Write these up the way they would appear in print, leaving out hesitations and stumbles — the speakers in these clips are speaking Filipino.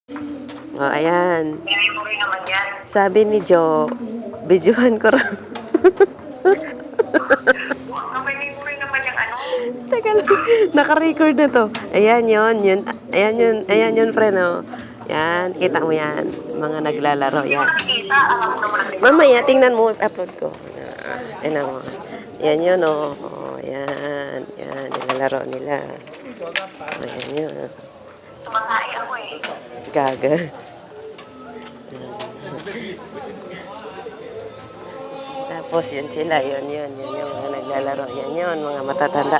Oh, ayan. Memory naman yan. Sabi ni Jo, videohan ko raw. May memory naman yung ano. Teka lang, naka-record na to. Ayan yun. Ayan yun, friend, oh. Yan, kita mo yan. Mga naglalaro, yan. Nakikita, alam mo naman ang Mamaya, tingnan mo, upload ko. Tingnan mo. Yan yun, oh. Oh, yan. Yan, nilalaro nila. Oh, yan yun. tumatay ako eh. Gaga. Tapos yun sila, yun yung mga naglalaro. Yan yun, mga matatanda.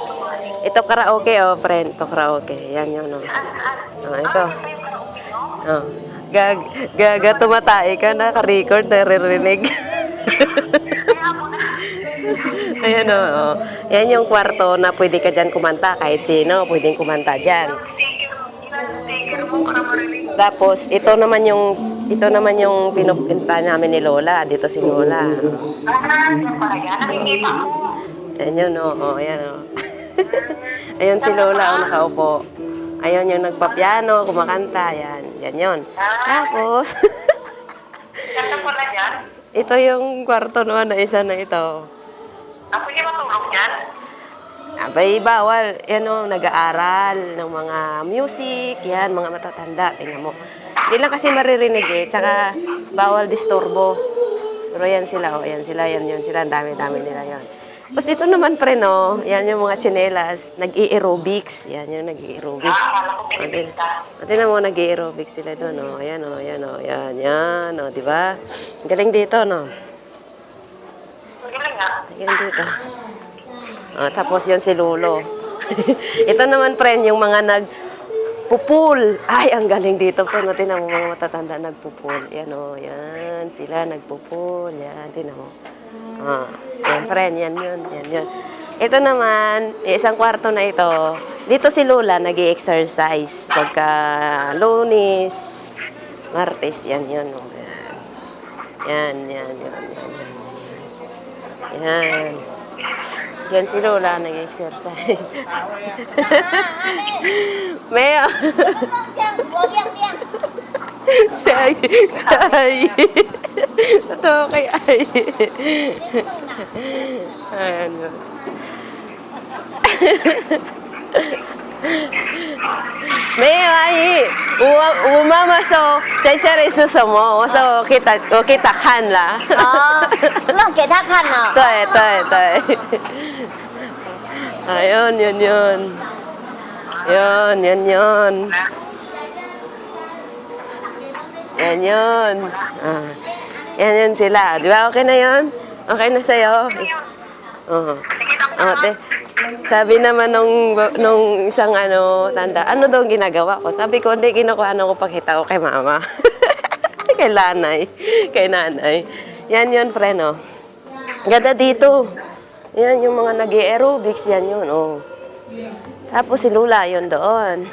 Ito karaoke, oh, friend. Ito karaoke. Yan yun, oh. Oh, ito. Oh. Gaga, tumatay ka, naka-record, naririnig. Ayan, oh. Yan yung kwarto na pwede ka dyan kumanta. Kahit sino, pwedeng kumanta dyan. Tapos, ito naman yung pinupunta namin ni Lola. Dito si Lola. Ayan yun, oh. Ayan, oh. Ayan si Lola, oh, nakaupo. Ayan yung nagpa-piano, kumakanta. Yan yun. Tapos, ito yung kwarto naman na isa na ito. Ako niya matulog yan? Abay, bawal. Yan o, nag-aaral ng mga music. Yan, mga matatanda. Tingnan mo. Hindi lang kasi maririnig eh. Tsaka, bawal disturbo. Pero yan sila, oh. Yan sila, yan yun sila. Ang dami-dami nila yan. Tapos ito naman, pre, no? Yan yung mga tsinelas. Nag-i-aerobics. Yan yung nag-i-aerobics. Tingnan mo, nag-i-aerobics sila doon, oh. Ayan, oh. Ayan, oh. Yan, oh. Diba? Ang galing dito, no? Galing dito. Oh, tapos yun si Lolo. Ito naman, friend, yung mga nagpupul. Ay, ang galing dito, friend. Tingnan mo, mga matatanda nagpupul. Yan, oh, yan. Sila nagpupul. Yan, tingnan mo. Oh, yan, friend. Yan yun. Ito naman, isang kwarto na ito. Dito si Lola nag-i-exercise. Pagka Lunes, Martes, yan yun. Oh. Yan. Yan. Diyan si Lola nag-exercise. Meo. Say. Totoo kay ay. Ayan. Meo ay. Umama so, chay-chay suso mo. So, kita kan la. 弄给他看呢。对。Ayun, yun. Yan yun. Ah. Yan sila. Di ba okay na yun? Okay na sa'yo? Oo. Sabi naman nung isang tanda, ano daw ang ginagawa ko? Sabi ko, hindi, kinukuha ko pakita ko kay mama. Kay nanay. Yan yun, friend, oh. Ganda dito. Yan, yung mga nag-aerobics, yan yun, oh. Tapos si Lula, yun doon.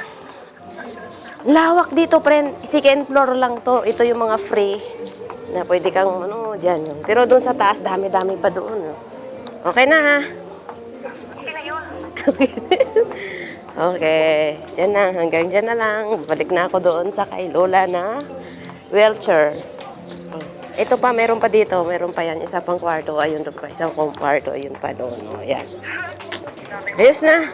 Lawak dito, friend. Second floor lang to. Ito yung mga free na pwede kang, dyan yun. Pero doon sa taas, dami-dami pa doon, oh. Okay na, ha? Okay na yun. Okay. Yan na, hanggang dyan na lang. Balik na ako doon sa kay Lola na wheelchair. Ito pa, meron pa dito. Meron pa yan. Isa pang kwarto. Ayun doon pa. Isang kwarto. Ayun pa doon. O, yan. Ayos na.